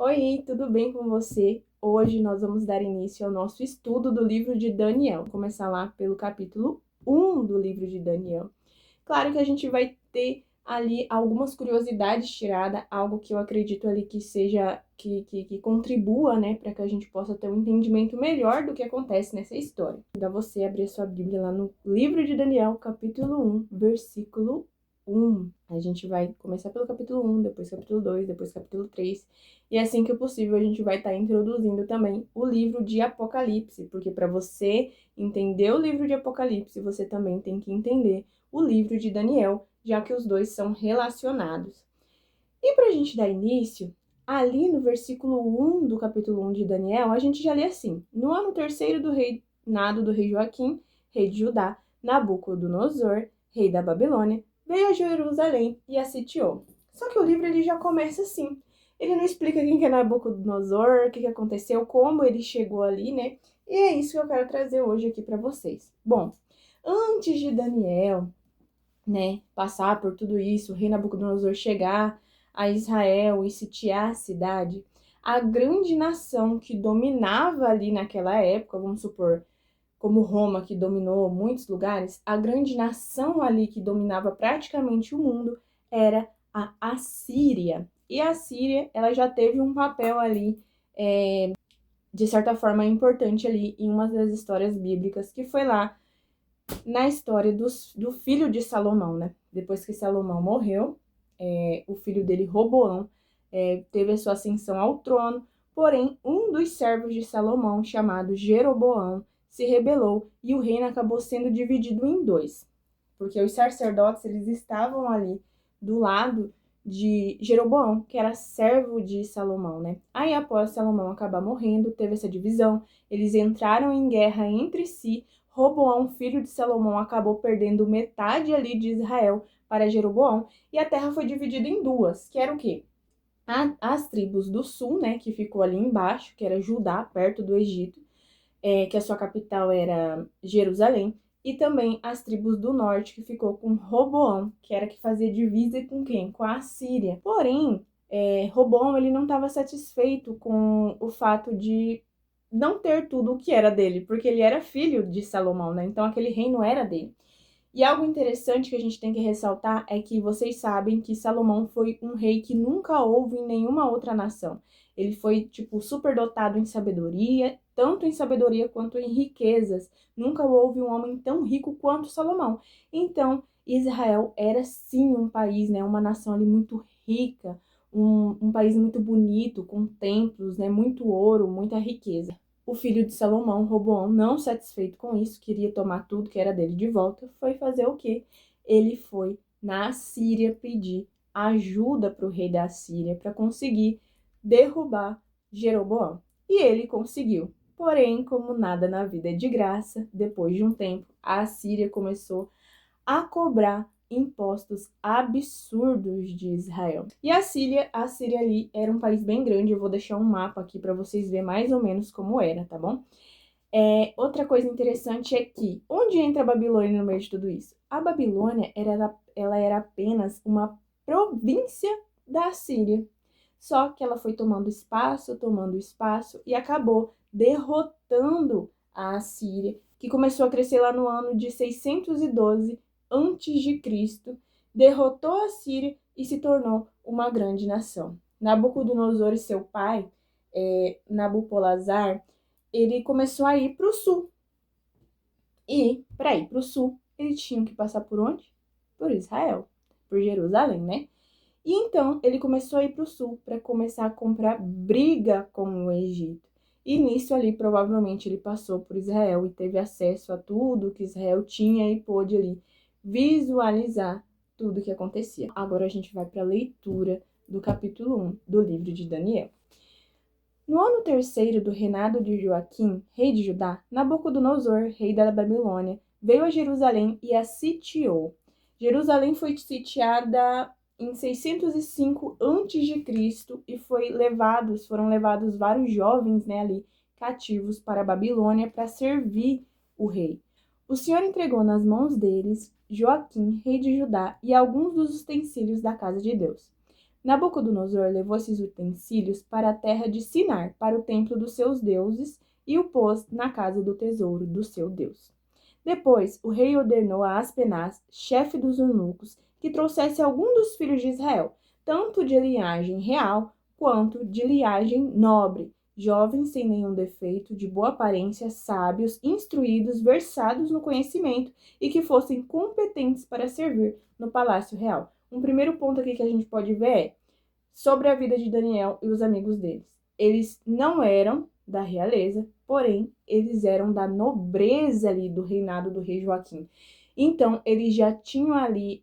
Oi, tudo bem com você? Hoje nós vamos dar início ao nosso estudo do livro de Daniel. Vou começar lá pelo capítulo 1 do livro de Daniel. Claro que a gente vai ter ali algumas curiosidades tiradas, algo que eu acredito ali que seja, que contribua, né, para que a gente possa ter um entendimento melhor do que acontece nessa história. Convido você abrir a sua Bíblia lá no livro de Daniel, capítulo 1, versículo 1. A gente vai começar pelo capítulo 1, depois capítulo 2, depois capítulo 3. E assim que possível, a gente vai estar introduzindo também o livro de Apocalipse, porque para você entender o livro de Apocalipse, você também tem que entender o livro de Daniel, já que os dois são relacionados. E para a gente dar início, ali no versículo 1 do capítulo 1 de Daniel, a gente já lê assim: No ano terceiro do reinado do rei Joaquim, rei de Judá, Nabucodonosor, rei da Babilônia, veio a Jerusalém e a sitiou. Só que o livro ele já começa assim. Ele não explica quem que é Nabucodonosor, o que aconteceu, como ele chegou ali, né? E é isso que eu quero trazer hoje aqui para vocês. Bom, antes de Daniel, né, passar por tudo isso, o rei Nabucodonosor chegar a Israel e sitiar a cidade, a grande nação que dominava ali naquela época, vamos supor, como Roma, que dominou muitos lugares, a grande nação ali que dominava praticamente o mundo era a Assíria. E a Síria, ela já teve um papel ali, de certa forma, importante ali em uma das histórias bíblicas, que foi lá na história do filho de Salomão, né? Depois que Salomão morreu, o filho dele, Roboão, teve a sua ascensão ao trono, porém, um dos servos de Salomão, chamado Jeroboão, se rebelou e o reino acabou sendo dividido em dois, porque os sacerdotes eles estavam ali do lado de Jeroboão, que era servo de Salomão, né? Aí, após Salomão acabar morrendo, teve essa divisão, eles entraram em guerra entre si. Roboão, filho de Salomão, acabou perdendo metade ali de Israel para Jeroboão, e a terra foi dividida em duas, que era o quê? As tribos do sul, né, que ficou ali embaixo, que era Judá, perto do Egito, que a sua capital era Jerusalém, e também as tribos do norte, que ficou com Roboão, que era que fazia divisa com quem? Com a Síria. Porém, Roboão ele não estava satisfeito com o fato de não ter tudo o que era dele, porque ele era filho de Salomão, né? Então aquele reino era dele. E algo interessante que a gente tem que ressaltar é que vocês sabem que Salomão foi um rei que nunca houve em nenhuma outra nação. Ele foi, tipo, superdotado em sabedoria, tanto em sabedoria quanto em riquezas. Nunca houve um homem tão rico quanto Salomão. Então, Israel era sim um país, né? Uma nação ali muito rica, um país muito bonito, com templos, né? Muito ouro, muita riqueza. O filho de Salomão, Roboão, não satisfeito com isso, queria tomar tudo que era dele de volta, foi fazer o quê? Ele foi na Síria pedir ajuda para o rei da Síria para conseguir derrubar Jeroboão. E ele conseguiu. Porém, como nada na vida é de graça, depois de um tempo, a Síria começou a cobrar impostos absurdos de Israel. E a Síria ali era um país bem grande, eu vou deixar um mapa aqui para vocês verem mais ou menos como era, tá bom? Outra coisa interessante é que, onde entra a Babilônia no meio de tudo isso? A Babilônia ela era apenas uma província da Síria, só que ela foi tomando espaço e acabou derrotando a Assíria, que começou a crescer lá no ano de 612 antes de Cristo, derrotou a Síria e se tornou uma grande nação. Nabucodonosor e seu pai, Nabopolassar, ele começou a ir para o sul. E, para ir para o sul, eles tinham que passar por onde? Por Israel, por Jerusalém, né? E então ele começou a ir para o sul para começar a comprar briga com o Egito. E nisso ali, provavelmente, ele passou por Israel e teve acesso a tudo que Israel tinha e pôde ali visualizar tudo que acontecia. Agora a gente vai para a leitura do capítulo 1 do livro de Daniel. No ano terceiro do reinado de Joaquim, rei de Judá, Nabucodonosor, rei da Babilônia, veio a Jerusalém e a sitiou. Jerusalém foi sitiada em 605 a.C. e foram levados vários jovens, né, ali cativos para a Babilônia para servir o rei. O Senhor entregou nas mãos deles Joaquim, rei de Judá, e alguns dos utensílios da casa de Deus. Nabucodonosor levou esses utensílios para a terra de Sinar, para o templo dos seus deuses, e o pôs na casa do tesouro do seu Deus. Depois, o rei ordenou a Aspenaz, chefe dos eunucos, que trouxesse algum dos filhos de Israel, tanto de linhagem real quanto de linhagem nobre, jovens sem nenhum defeito, de boa aparência, sábios, instruídos, versados no conhecimento e que fossem competentes para servir no palácio real. Um primeiro ponto aqui que a gente pode ver é sobre a vida de Daniel e os amigos deles. Eles não eram da realeza, porém, eles eram da nobreza ali do reinado do rei Joaquim. Então, eles já tinham ali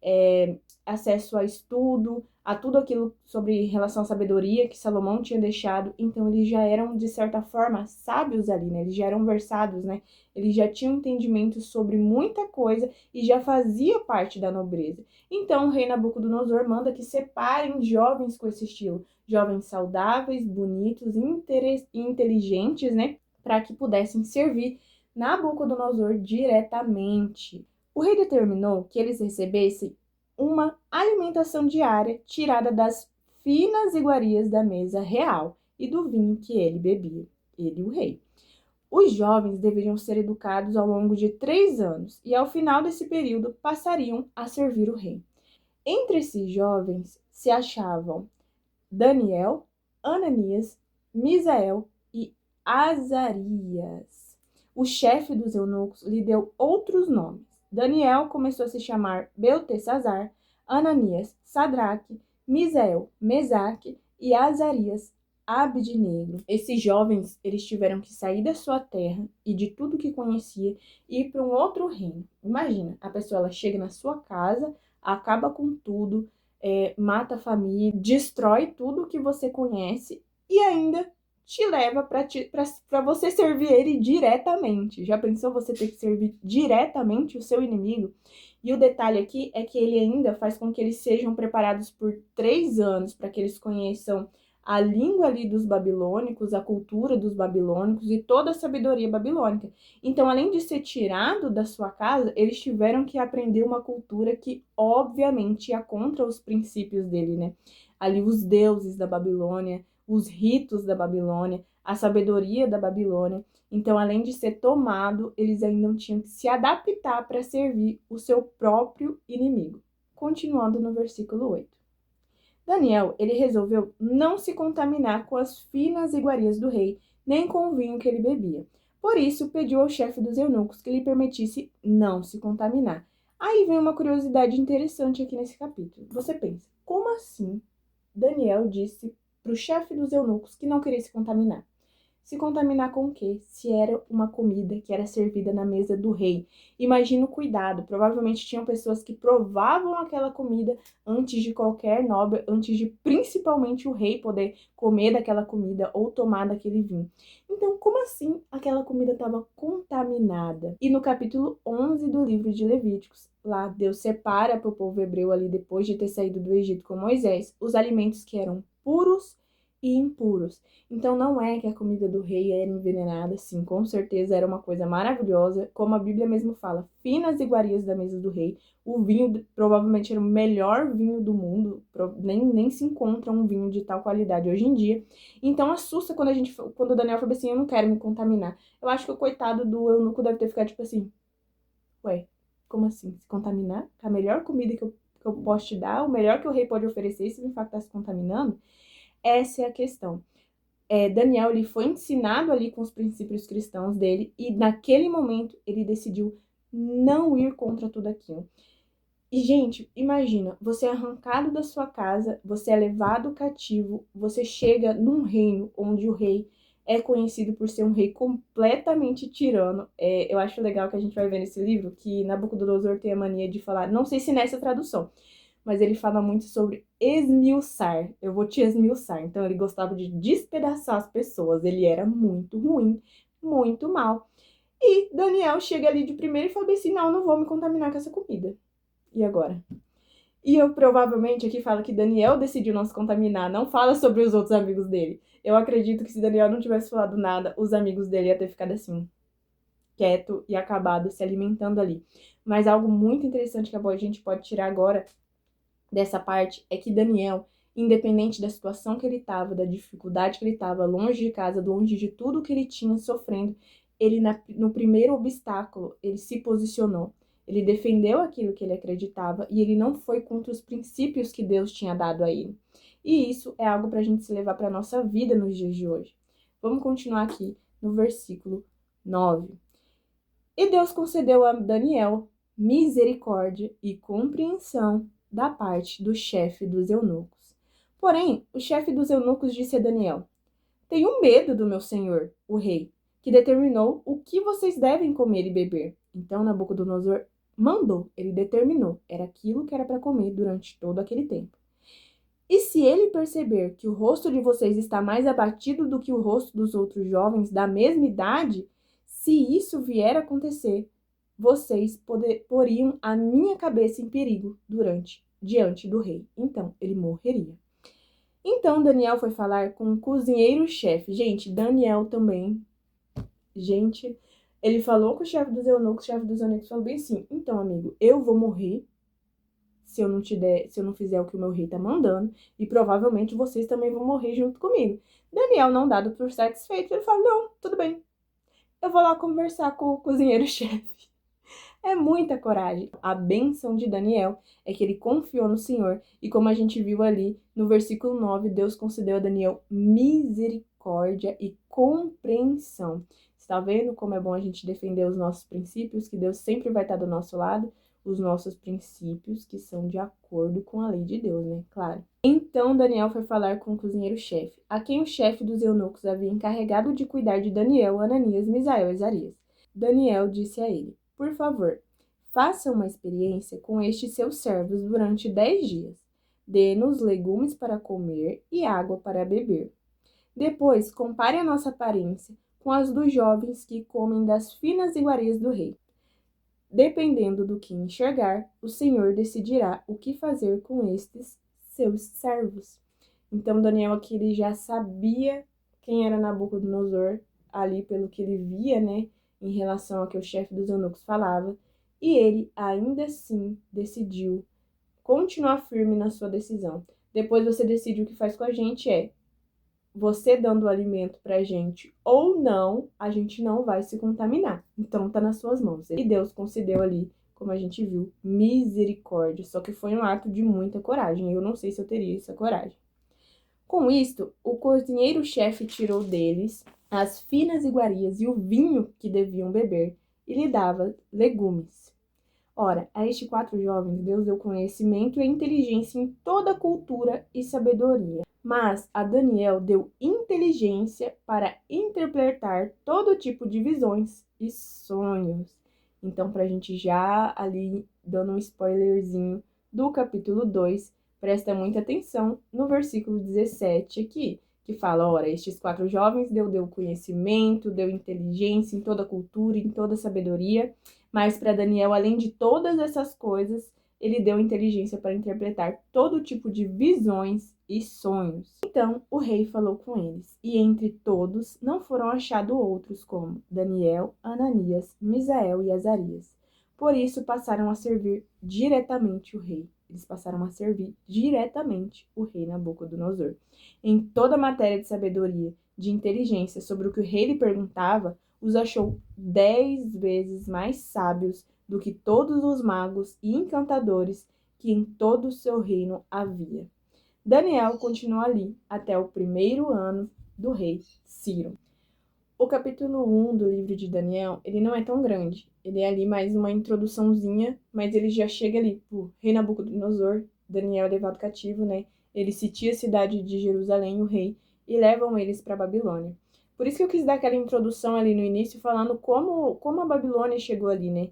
acesso a estudo, a tudo aquilo sobre relação à sabedoria que Salomão tinha deixado. Então, eles já eram, de certa forma, sábios ali, né? Eles já eram versados, né? Eles já tinham entendimento sobre muita coisa e já fazia parte da nobreza. Então, o rei Nabucodonosor manda que separem jovens com esse estilo. Jovens saudáveis, bonitos, inteligentes, né? Para que pudessem servir Nabucodonosor diretamente. O rei determinou que eles recebessem uma alimentação diária tirada das finas iguarias da mesa real e do vinho que ele bebia, ele e o rei. Os jovens deveriam ser educados ao longo de 3 anos e, ao final desse período, passariam a servir o rei. Entre esses jovens se achavam Daniel, Ananias, Misael e Azarias. O chefe dos eunucos lhe deu outros nomes. Daniel começou a se chamar Beltesazar, Ananias, Sadraque, Misael, Mesaque e Azarias, Abdnego. Esses jovens, eles tiveram que sair da sua terra e de tudo que conhecia e ir para um outro reino. Imagina, a pessoa ela chega na sua casa, acaba com tudo, mata a família, destrói tudo que você conhece e ainda te leva para você servir ele diretamente. Já pensou você ter que servir diretamente o seu inimigo? E o detalhe aqui é que ele ainda faz com que eles sejam preparados por 3 anos, para que eles conheçam a língua ali dos babilônicos, a cultura dos babilônicos e toda a sabedoria babilônica. Então, além de ser tirado da sua casa, eles tiveram que aprender uma cultura que, obviamente, ia contra os princípios dele, né? Ali, os deuses da Babilônia, os ritos da Babilônia, a sabedoria da Babilônia. Então, além de ser tomado, eles ainda tinham que se adaptar para servir o seu próprio inimigo. Continuando no versículo 8. Daniel, ele resolveu não se contaminar com as finas iguarias do rei, nem com o vinho que ele bebia. Por isso, pediu ao chefe dos eunucos que lhe permitisse não se contaminar. Aí vem uma curiosidade interessante aqui nesse capítulo. Você pensa, como assim Daniel disse para o chefe dos eunucos que não queria se contaminar? Se contaminar com o quê? Se era uma comida que era servida na mesa do rei. Imagina o cuidado. Provavelmente tinham pessoas que provavam aquela comida antes de qualquer nobre, antes de principalmente o rei poder comer daquela comida ou tomar daquele vinho. Então, como assim aquela comida estava contaminada? E no capítulo 11 do livro de Levíticos, lá Deus separa para o povo hebreu ali, depois de ter saído do Egito com Moisés, os alimentos que eram puros e impuros. Então não é que a comida do rei era envenenada, sim, com certeza era uma coisa maravilhosa, como a Bíblia mesmo fala, finas iguarias da mesa do rei. O vinho provavelmente era o melhor vinho do mundo, nem se encontra um vinho de tal qualidade hoje em dia. Então assusta quando o Daniel falou assim, eu não quero me contaminar. Eu acho que o coitado do eunuco deve ter ficado tipo assim, ué, como assim? Se contaminar? Com a melhor comida que eu posso te dar, o melhor que o rei pode oferecer, e se de fato está se contaminando? Essa é a questão. Daniel ele foi ensinado ali com os princípios cristãos dele e naquele momento ele decidiu não ir contra tudo aquilo. E, gente, imagina, você é arrancado da sua casa, você é levado cativo, você chega num reino onde o rei é conhecido por ser um rei completamente tirano. Eu acho legal que a gente vai ver nesse livro que Nabucodonosor tem a mania de falar, não sei se nessa tradução, mas ele fala muito sobre esmiuçar. Eu vou te esmiuçar. Então, ele gostava de despedaçar as pessoas. Ele era muito ruim, muito mal. E Daniel chega ali de primeiro e fala assim, não vou me contaminar com essa comida. E agora? E eu provavelmente aqui falo que Daniel decidiu não se contaminar, não fala sobre os outros amigos dele. Eu acredito que se Daniel não tivesse falado nada, os amigos dele iam ter ficado assim, quieto e acabado, se alimentando ali. Mas algo muito interessante que a gente pode tirar agora dessa parte é que Daniel, Independente da situação que ele estava, da dificuldade que ele estava, longe de casa, longe de tudo que ele tinha sofrendo, ele no primeiro obstáculo, ele se posicionou. Ele defendeu aquilo que ele acreditava e ele não foi contra os princípios que Deus tinha dado a ele. E isso é algo para a gente se levar para a nossa vida nos dias de hoje. Vamos continuar aqui no versículo 9. E Deus concedeu a Daniel misericórdia e compreensão da parte do chefe dos eunucos. Porém, o chefe dos eunucos disse a Daniel: Tenho medo do meu senhor, o rei, que determinou o que vocês devem comer e beber. Então Nabucodonosor mandou, ele determinou, era aquilo que era para comer durante todo aquele tempo. E se ele perceber que o rosto de vocês está mais abatido do que o rosto dos outros jovens da mesma idade, se isso vier a acontecer, vocês poriam a minha cabeça em perigo diante do rei. Então, ele morreria. Então, Daniel foi falar com o cozinheiro-chefe. Gente, Daniel também. Gente, ele falou com o chefe dos eunucos falou bem assim: então, amigo, eu vou morrer se eu não fizer o que o meu rei tá mandando, e provavelmente vocês também vão morrer junto comigo. Daniel, não dado por satisfeito, ele fala: não, tudo bem, eu vou lá conversar com o cozinheiro-chefe. É muita coragem. A bênção de Daniel é que ele confiou no Senhor, e como a gente viu ali no versículo 9, Deus concedeu a Daniel misericórdia e compreensão. Está vendo como é bom a gente defender os nossos princípios, que Deus sempre vai estar do nosso lado? Os nossos princípios que são de acordo com a lei de Deus, né? Claro. Então Daniel foi falar com o cozinheiro-chefe, a quem o chefe dos eunucos havia encarregado de cuidar de Daniel, Ananias, Misael e Azarias. Daniel disse a ele: Por favor, faça uma experiência com estes seus servos durante 10 dias. Dê-nos legumes para comer e água para beber. Depois, compare a nossa aparência com as dos jovens que comem das finas iguarias do rei. Dependendo do que enxergar, o Senhor decidirá o que fazer com estes seus servos. Então, Daniel aqui ele já sabia quem era Nabucodonosor, ali pelo que ele via, né, em relação ao que o chefe dos eunucos falava, e ele ainda assim decidiu continuar firme na sua decisão. Depois você decide o que faz com a gente, você dando o alimento pra gente ou não, a gente não vai se contaminar. Então tá nas suas mãos. E Deus concedeu ali, como a gente viu, misericórdia. Só que foi um ato de muita coragem. Eu não sei se eu teria essa coragem. Com isto, o cozinheiro-chefe tirou deles as finas iguarias e o vinho que deviam beber e lhe dava legumes. Ora, a estes 4 jovens Deus deu conhecimento e inteligência em toda cultura e sabedoria. Mas a Daniel deu inteligência para interpretar todo tipo de visões e sonhos. Então, para a gente já ali dando um spoilerzinho do capítulo 2, presta muita atenção no versículo 17 aqui, que fala: ora, estes 4 jovens deu conhecimento, deu inteligência em toda cultura, em toda sabedoria. Mas para Daniel, além de todas essas coisas, ele deu inteligência para interpretar todo tipo de visões e sonhos. Então o rei falou com eles, e entre todos não foram achados outros como Daniel, Ananias, Misael e Azarias. Por isso passaram a servir diretamente o rei. Eles passaram a servir diretamente o rei Nabucodonosor. Em toda matéria de sabedoria, de inteligência sobre o que o rei lhe perguntava, os achou 10 vezes mais sábios do que todos os magos e encantadores que em todo o seu reino havia. Daniel continuou ali até o 1º ano do rei Ciro. O capítulo 1 do livro de Daniel, ele não é tão grande. Ele é ali mais uma introduçãozinha, mas ele já chega ali pro rei Nabucodonosor. Daniel é levado cativo, né? Ele sitia a cidade de Jerusalém, o rei, e levam eles para Babilônia. Por isso que eu quis dar aquela introdução ali no início, falando como a Babilônia chegou ali, né?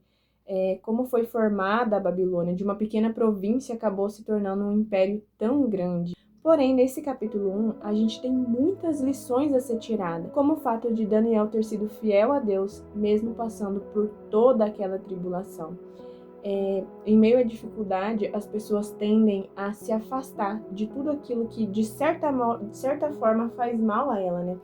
Como foi formada a Babilônia. De uma pequena província acabou se tornando um império tão grande. Porém, nesse capítulo 1, a gente tem muitas lições a ser tiradas, como o fato de Daniel ter sido fiel a Deus, mesmo passando por toda aquela tribulação. Em meio à dificuldade, as pessoas tendem a se afastar de tudo aquilo que, de certa forma, faz mal a ela, né?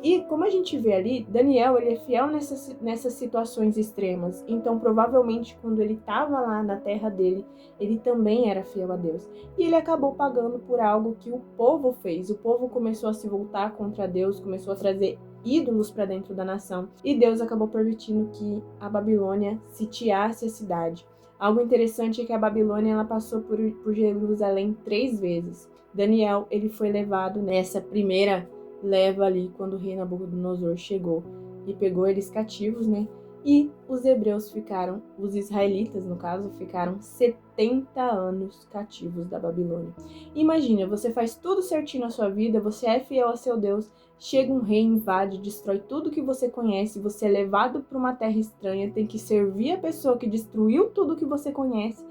E como a gente vê ali, Daniel, ele é fiel nessas situações extremas. Então, provavelmente, quando ele estava lá na terra dele, ele também era fiel a Deus. E ele acabou pagando por algo que o povo fez. O povo começou a se voltar contra Deus, começou a trazer ídolos para dentro da nação. E Deus acabou permitindo que a Babilônia sitiasse a cidade. Algo interessante é que a Babilônia ela passou por Jerusalém 3 vezes. Daniel, ele foi levado nessa primeira leva ali quando o rei Nabucodonosor chegou e pegou eles cativos, né? E os hebreus ficaram, os israelitas no caso, ficaram 70 anos cativos da Babilônia. Imagina, você faz tudo certinho na sua vida, você é fiel a seu Deus, chega um rei, invade, destrói tudo que você conhece, você é levado para uma terra estranha, tem que servir a pessoa que destruiu tudo que você conhece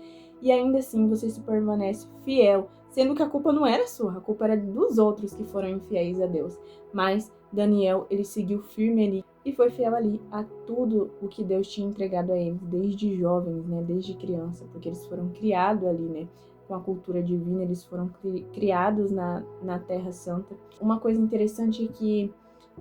e ainda assim você se permanece fiel, sendo que a culpa não era sua, a culpa era dos outros que foram infiéis a Deus. Mas Daniel, ele seguiu firme ali e foi fiel ali a tudo o que Deus tinha entregado a eles, desde jovens, né, desde criança, porque eles foram criados ali, né, com a cultura divina, eles foram criados na Terra Santa. Uma coisa interessante é que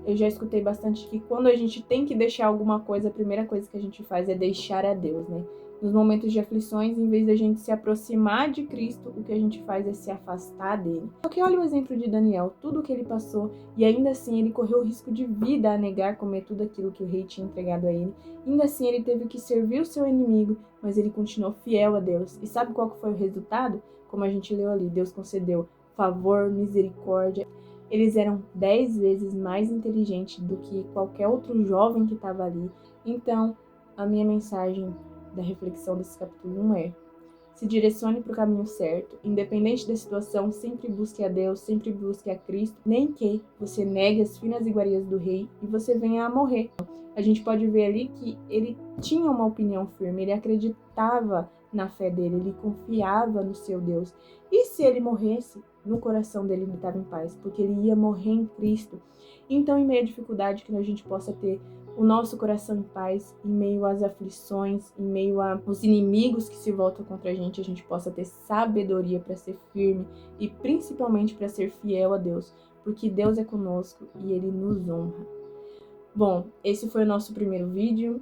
eu já escutei bastante que quando a gente tem que deixar alguma coisa, a primeira coisa que a gente faz é deixar a Deus, né? Nos momentos de aflições, em vez da gente se aproximar de Cristo, o que a gente faz é se afastar dele. Só que olha o exemplo de Daniel, tudo o que ele passou, e ainda assim ele correu o risco de vida a negar comer tudo aquilo que o rei tinha entregado a ele. Ainda assim ele teve que servir o seu inimigo, mas ele continuou fiel a Deus. E sabe qual foi o resultado? Como a gente leu ali, Deus concedeu favor, misericórdia. Eles eram 10 vezes mais inteligentes do que qualquer outro jovem que estava ali. Então, a minha mensagem da reflexão desse capítulo 1 é: se direcione para o caminho certo, independente da situação, sempre busque a Deus, sempre busque a Cristo, nem que você negue as finas iguarias do rei e você venha a morrer. A gente pode ver ali que ele tinha uma opinião firme, ele acreditava na fé dele, ele confiava no seu Deus. E se ele morresse, no coração dele ele estava em paz, porque ele ia morrer em Cristo. Então, em meio à dificuldade, que a gente possa ter o nosso coração em paz, em meio às aflições, em meio aos inimigos que se voltam contra a gente possa ter sabedoria para ser firme e principalmente para ser fiel a Deus, porque Deus é conosco e Ele nos honra. Bom, esse foi o nosso primeiro vídeo.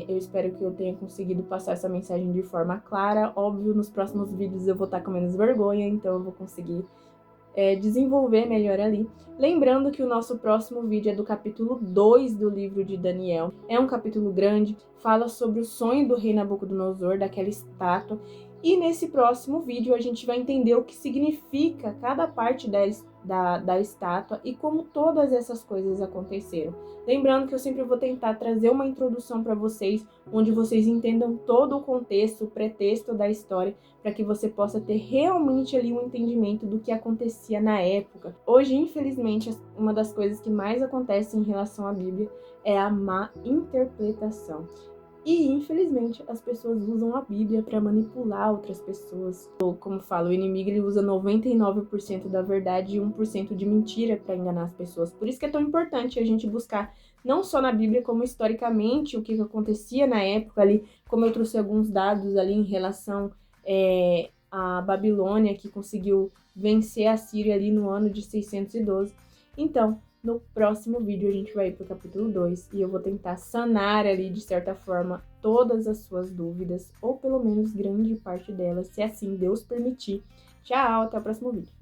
Eu espero que eu tenha conseguido passar essa mensagem de forma clara. Óbvio, nos próximos vídeos eu vou estar com menos vergonha, então eu vou conseguir desenvolver melhor ali. Lembrando que o nosso próximo vídeo é do capítulo 2 do livro de Daniel. É um capítulo grande, fala sobre o sonho do rei Nabucodonosor, daquela estátua. E nesse próximo vídeo a gente vai entender o que significa cada parte da estátua e como todas essas coisas aconteceram. Lembrando que eu sempre vou tentar trazer uma introdução para vocês, onde vocês entendam todo o contexto, o pretexto da história, para que você possa ter realmente ali um entendimento do que acontecia na época. Hoje, infelizmente, uma das coisas que mais acontece em relação à Bíblia é a má interpretação. E, infelizmente, as pessoas usam a Bíblia para manipular outras pessoas. Ou, como falo, o inimigo ele usa 99% da verdade e 1% de mentira para enganar as pessoas. Por isso que é tão importante a gente buscar, não só na Bíblia, como historicamente, o que acontecia na época ali, como eu trouxe alguns dados ali em relação à Babilônia, que conseguiu vencer a Síria ali no ano de 612. Então, no próximo vídeo a gente vai ir para o capítulo 2 e eu vou tentar sanar ali, de certa forma, todas as suas dúvidas, ou pelo menos grande parte delas, se assim Deus permitir. Tchau, até o próximo vídeo.